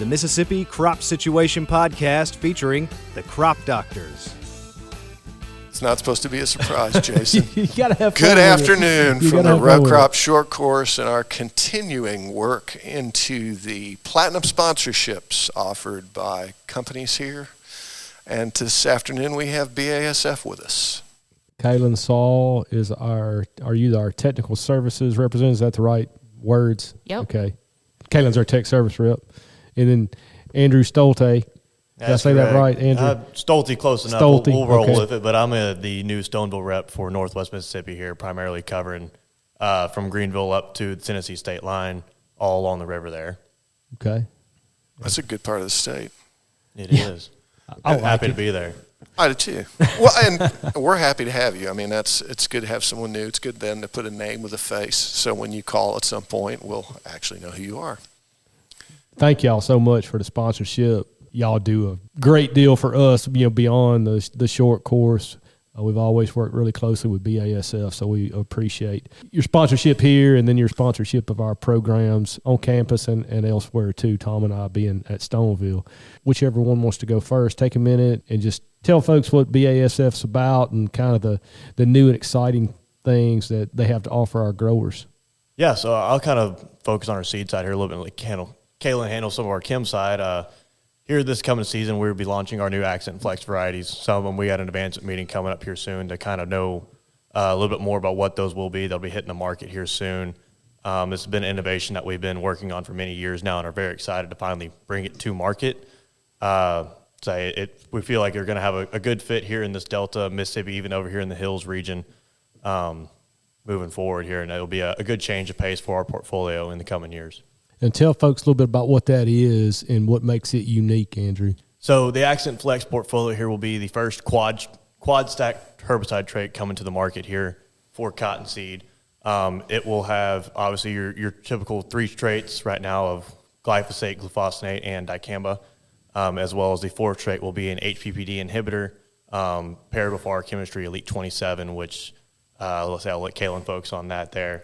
the Mississippi Crop Situation Podcast featuring the Crop Doctors. It's not supposed to be a surprise, Jason. You gotta have Good afternoon from the row crop it. short course and our continuing work into the platinum sponsorships offered by companies here. And this afternoon we have BASF with us. Kaylin Saul is our technical services representative? Is that the right words? Yep. Okay. Kaylin's our tech service rep. And then Andrew Stolte. Did I say that right, Andrew? Stolte, close enough. Stolte, We'll roll okay. with it, but I'm the new Stoneville rep for Northwest Mississippi here, primarily covering from Greenville up to the Tennessee state line, all along the river there. Okay. That's a good part of the state. It is. I'm happy to be there. I do too. Well, and we're happy to have you. I mean, it's good to have someone new. It's good then to put a name with a face, so when you call at some point, we'll actually know who you are. Thank y'all so much for the sponsorship. Y'all do a great deal for us, beyond the short course. We've always worked really closely with BASF, so we appreciate your sponsorship here and then your sponsorship of our programs on campus and elsewhere too, Tom and I being at Stoneville. Whichever one wants to go first, take a minute and just tell folks what BASF's about and kind of the new and exciting things that they have to offer our growers. Yeah, so I'll kind of focus on our seed side here a little bit, like Kaylin handles some of our chem side. Here this coming season, we'll be launching our new Accent Flex varieties. Some of them we got an advancement meeting coming up here soon to kind of know a little bit more about what those will be. They'll be hitting the market here soon. This has been an innovation that we've been working on for many years now and are very excited to finally bring it to market. We feel like you're going to have a good fit here in this Delta, Mississippi, even over here in the Hills region moving forward here, and it'll be a good change of pace for our portfolio in the coming years. And tell folks a little bit about what that is and what makes it unique, Andrew. So the Accent Flex portfolio here will be the first quad stack herbicide trait coming to the market here for cottonseed. It will have obviously your typical three traits right now of glyphosate, glufosinate, and dicamba, as well as the fourth trait will be an HPPD inhibitor paired with our chemistry Elite 27, which I'll let Kaylin focus on that there.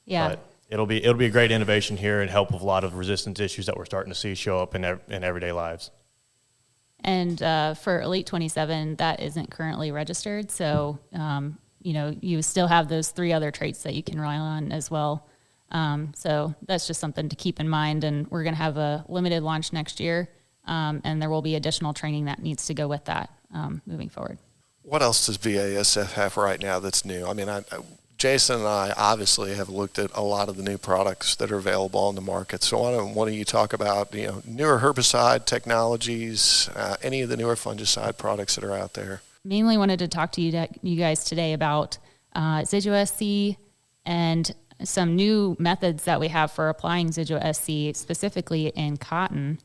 Yeah. But It'll be a great innovation here and help with a lot of resistance issues that we're starting to see show up in everyday lives. And for Elite 27, that isn't currently registered. So, you still have those three other traits that you can rely on as well. So that's just something to keep in mind. And we're going to have a limited launch next year. And there will be additional training that needs to go with that moving forward. What else does BASF have right now that's new? I mean, Jason and I obviously have looked at a lot of the new products that are available on the market. So why don't you talk about newer herbicide technologies, any of the newer fungicide products that are out there? Mainly wanted to talk to you guys today about Zidua SC and some new methods that we have for applying Zidua SC specifically in cotton.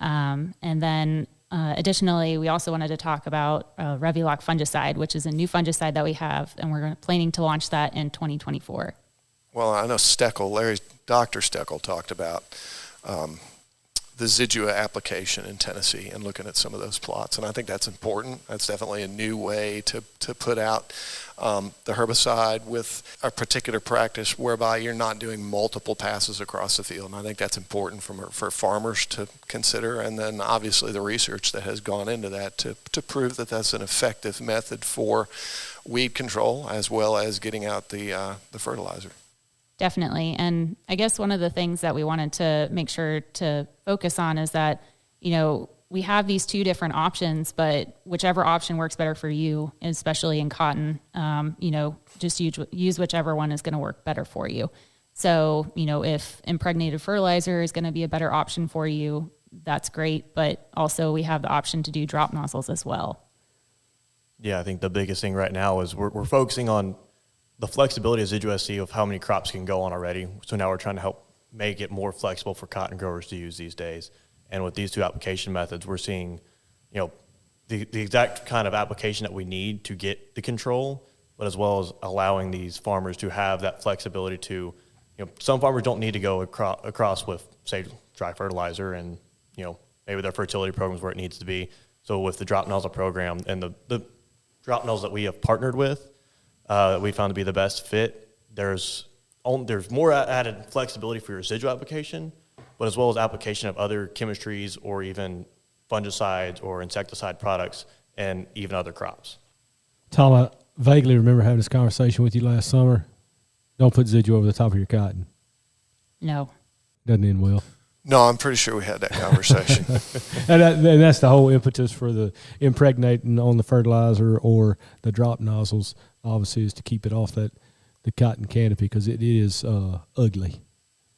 And then additionally, we also wanted to talk about Reviloc fungicide, which is a new fungicide that we have, and we're planning to launch that in 2024. Well, I know Dr. Steckel talked about the Zidua application in Tennessee and looking at some of those plots, and I think that's important. That's definitely a new way to put out the herbicide with a particular practice whereby you're not doing multiple passes across the field, and I think that's important for farmers to consider, and then obviously the research that has gone into that to prove that that's an effective method for weed control as well as getting out the fertilizer. Definitely. And I guess one of the things that we wanted to make sure to focus on is that, we have these two different options, but whichever option works better for you, especially in cotton, just use whichever one is going to work better for you. So, if impregnated fertilizer is going to be a better option for you, that's great. But also we have the option to do drop nozzles as well. Yeah, I think the biggest thing right now is we're focusing on the flexibility of Zidua SC of how many crops can go on already. So now we're trying to help make it more flexible for cotton growers to use these days. And with these two application methods, we're seeing, the exact kind of application that we need to get the control, but as well as allowing these farmers to have that flexibility to, some farmers don't need to go across with, say, dry fertilizer and, maybe their fertility program's where it needs to be. So with the drop nozzle program and the drop nozzles that we have partnered with, that we found to be the best fit, there's more added flexibility for your residual application, but as well as application of other chemistries or even fungicides or insecticide products and even other crops. Tom, I vaguely remember having this conversation with you last summer. Don't put Zidua over the top of your cotton. No. Doesn't end well. No, I'm pretty sure we had that conversation. And that's the whole impetus for the impregnating on the fertilizer or the drop nozzles, obviously, is to keep it off the cotton canopy, because it is ugly,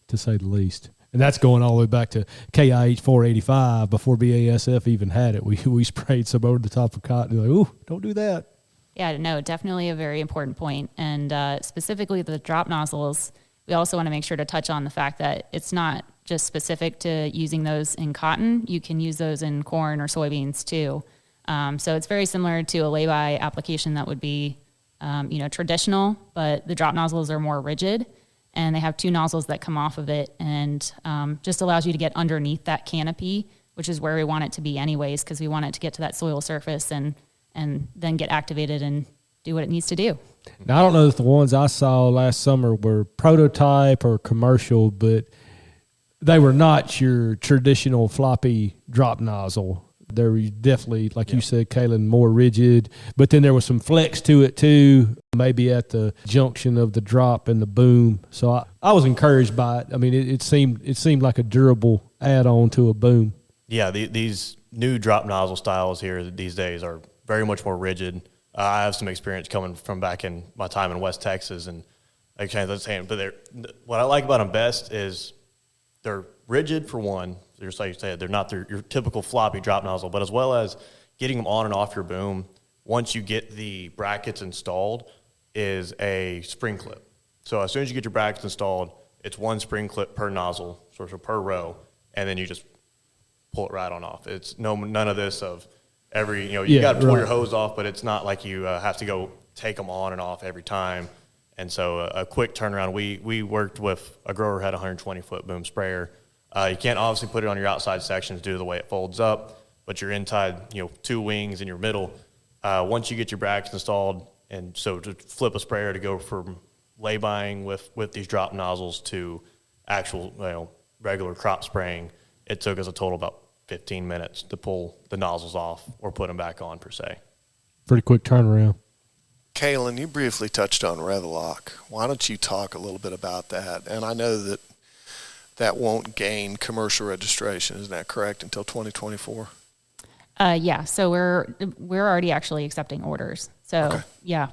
to say the least. And that's going all the way back to KIH 485 before BASF even had it. We sprayed some over the top of cotton. Like, ooh, don't do that. Yeah, no, definitely a very important point. And specifically the drop nozzles, we also want to make sure to touch on the fact that it's not just specific to using those in cotton. You can use those in corn or soybeans too. So it's very similar to a lay-by application that would be, traditional, but the drop nozzles are more rigid, and they have two nozzles that come off of it, and just allows you to get underneath that canopy, which is where we want it to be anyways, because we want it to get to that soil surface and then get activated and do what it needs to do. Now, I don't know if the ones I saw last summer were prototype or commercial, but they were not your traditional floppy drop nozzle. They were definitely, like you said, Kalen, more rigid. But then there was some flex to it too, maybe at the junction of the drop and the boom. So I was encouraged by it. I mean, it seemed like a durable add-on to a boom. Yeah, these new drop nozzle styles here these days are very much more rigid. I have some experience coming from back in my time in West Texas, and like Shane's saying, but what I like about them best is they're rigid for one. Just like you said, they're not your typical floppy drop nozzle, but as well as getting them on and off your boom, once you get the brackets installed, is a spring clip. So as soon as you get your brackets installed, it's one spring clip per nozzle, so per row, and then you just pull it right on off. It's none of this of every, you got to pull your hose off, but it's not like you have to go take them on and off every time. And so a quick turnaround. We worked with a grower who had a 120-foot boom sprayer. You can't obviously put it on your outside sections due to the way it folds up, but your inside, two wings in your middle, once you get your brackets installed, and so to flip a sprayer to go from lay-buying with these drop nozzles to actual, regular crop spraying, it took us a total about 15 minutes to pull the nozzles off or put them back on, per se. Pretty quick turnaround. Kalen, you briefly touched on Revlock. Why don't you talk a little bit about that? And I know that won't gain commercial registration, isn't that correct, until 2024? Yeah, so we're already actually accepting orders. So Okay. yeah,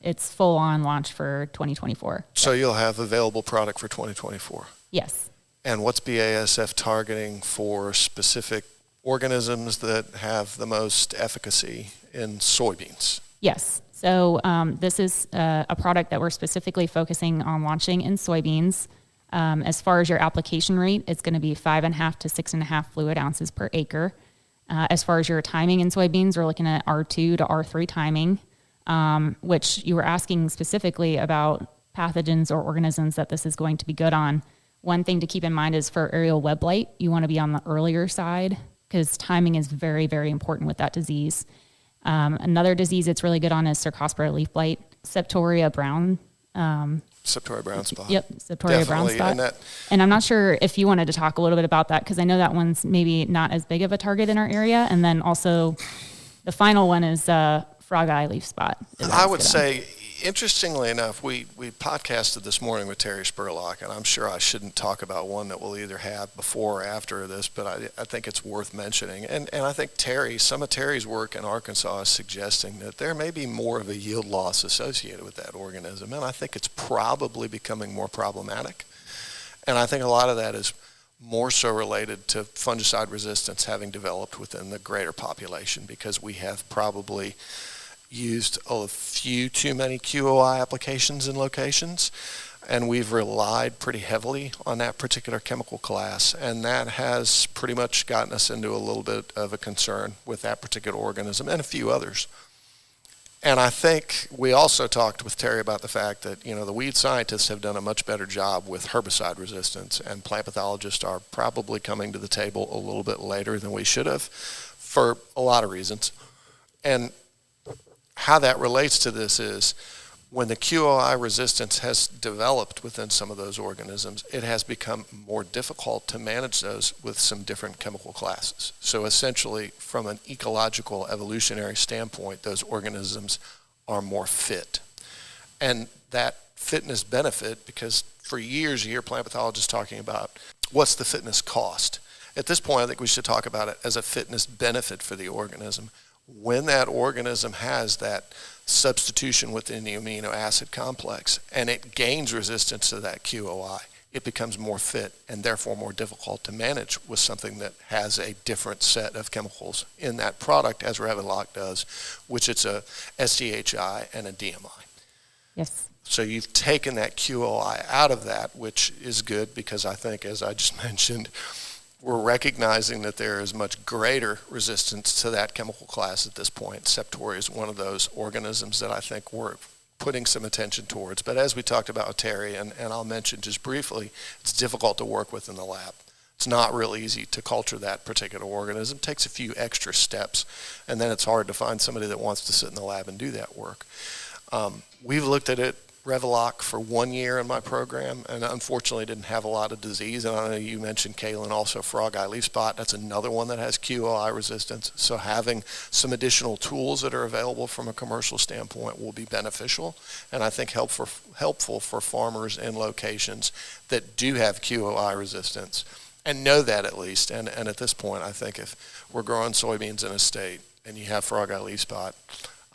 it's full on launch for 2024. So you'll have available product for 2024. Yes. And what's BASF targeting for specific organisms that have the most efficacy in soybeans? Yes. So this is a product that we're specifically focusing on launching in soybeans. As far as your application rate, it's going to be 5.5 to 6.5 fluid ounces per acre. As far as your timing in soybeans, we're looking at R2 to R3 timing, which you were asking specifically about pathogens or organisms that this is going to be good on. One thing to keep in mind is for aerial web blight, you want to be on the earlier side because timing is very, very important with that disease. Another disease it's really good on is Cercospora leaf blight, Septoria brown. Septoria brown spot. Yep, Septoria brown spot. And I'm not sure if you wanted to talk a little bit about that because I know that one's maybe not as big of a target in our area. And then also the final one is frog eye leaf spot. I would say, interestingly enough, we podcasted this morning with Terry Spurlock, and I'm sure I shouldn't talk about one that we'll either have before or after this, but I think it's worth mentioning. And I think some of Terry's work in Arkansas is suggesting that there may be more of a yield loss associated with that organism, and I think it's probably becoming more problematic. And I think a lot of that is more so related to fungicide resistance having developed within the greater population, because we have probably used a few too many QOI applications in locations, and we've relied pretty heavily on that particular chemical class, and that has pretty much gotten us into a little bit of a concern with that particular organism and a few others. And I think we also talked with Terry about the fact that, the weed scientists have done a much better job with herbicide resistance, and plant pathologists are probably coming to the table a little bit later than we should have for a lot of reasons. And how that relates to this is When the QOI resistance has developed within some of those organisms, it has become more difficult to manage those with some different chemical classes. So essentially, from an ecological evolutionary standpoint, those organisms are more fit. And that fitness benefit, because for years you hear plant pathologists talking about what's the fitness cost. At this point, I think we should talk about it as a fitness benefit for the organism. When that organism has that substitution within the amino acid complex and it gains resistance to that QOI, it becomes more fit and therefore more difficult to manage with something that has a different set of chemicals in that product, as Reviloc does, which it's a SDHI and a DMI. Yes. So you've taken that QOI out of that, which is good because I think, as I just mentioned, we're recognizing that there is much greater resistance to that chemical class at this point. Septoria is one of those organisms that I think we're putting some attention towards. But as we talked about with Terry, and I'll mention just briefly, it's difficult to work with in the lab. It's not real easy to culture that particular organism. It takes a few extra steps, and then it's hard to find somebody that wants to sit in the lab and do that work. We've looked at it, Reviloc, for 1 year in my program, and unfortunately didn't have a lot of disease. And I know you mentioned, Kaylin, also frog eye leaf spot. That's another one that has QOI resistance. So having some additional tools that are available from a commercial standpoint will be beneficial, and I think helpful for farmers in locations that do have QOI resistance and know that at least. And at this point, I think if we're growing soybeans in a state and you have frog eye leaf spot,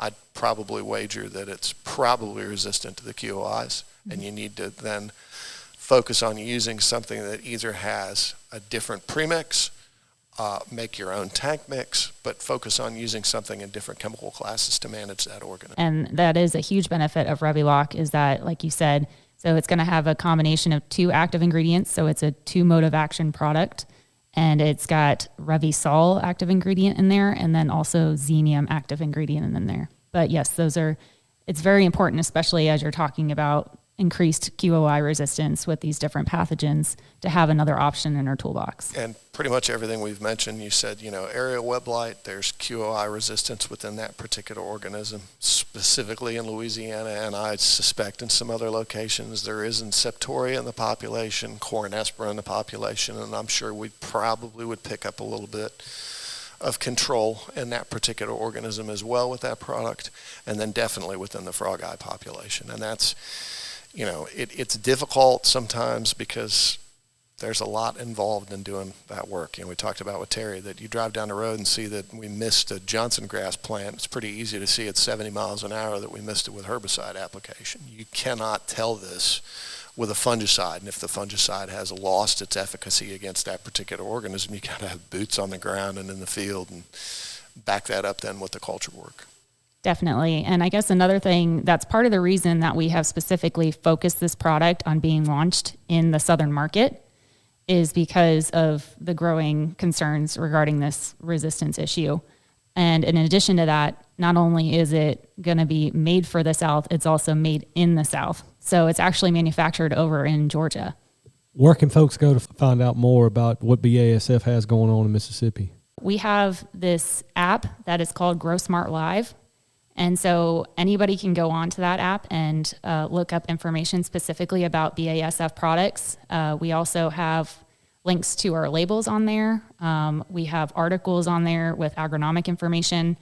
I'd probably wager that it's probably resistant to the QOIs, and you need to then focus on using something that either has a different premix, make your own tank mix, but focus on using something in different chemical classes to manage that organism. And that is a huge benefit of Reviloc, is that, like you said, so it's going to have a combination of 2 active ingredients, so it's a 2 mode of action product. And it's got Revisol active ingredient in there, and then also Xenium active ingredient in there. But yes, it's very important, especially as you're talking about increased QOI resistance with these different pathogens, to have another option in our toolbox. And pretty much everything we've mentioned, you said, aerial web blight, there's QOI resistance within that particular organism, specifically in Louisiana, and I suspect in some other locations there is in Septoria in the population, Corynespora in the population, and I'm sure we probably would pick up a little bit of control in that particular organism as well with that product, and then definitely within the frog eye population. And that's, it's difficult sometimes because there's a lot involved in doing that work. We talked about with Terry that you drive down the road and see that we missed a Johnson grass plant. It's pretty easy to see at 70 miles an hour that we missed it with herbicide application. You cannot tell this with a fungicide, and if the fungicide has lost its efficacy against that particular organism, you got to have boots on the ground and in the field and back that up then with the culture work. Definitely. And I guess another thing, that's part of the reason that we have specifically focused this product on being launched in the southern market, is because of the growing concerns regarding this resistance issue. And in addition to that, not only is it going to be made for the South, it's also made in the South. So it's actually manufactured over in Georgia. Where can folks go to find out more about what BASF has going on in Mississippi? We have this app that is called Grow Smart Live. And so anybody can go onto that app and look up information specifically about BASF products. We also have links to our labels on there. We have articles on there with agronomic information.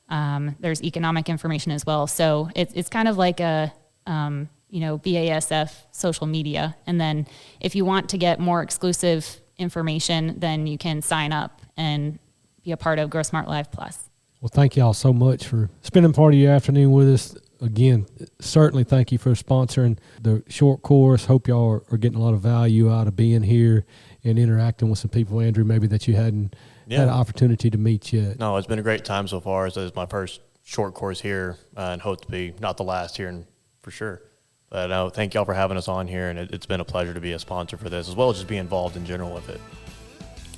There's economic information as well. So it's kind of like a BASF social media. And then if you want to get more exclusive information, then you can sign up and be a part of Grow Smart Live Plus. Well, thank y'all so much for spending part of your afternoon with us. Again, certainly thank you for sponsoring the short course. Hope y'all are getting a lot of value out of being here and interacting with some people, Andrew, maybe that you hadn't had an opportunity to meet yet. No, it's been a great time so far. This is my first short course here, and hope to be not the last here, and for sure. But no, thank y'all for having us on here, and it's been a pleasure to be a sponsor for this, as well as just be involved in general with it.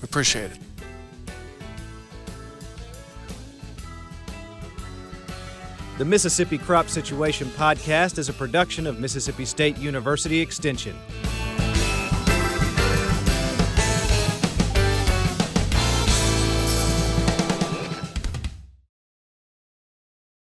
We appreciate it. The Mississippi Crop Situation Podcast is a production of Mississippi State University Extension.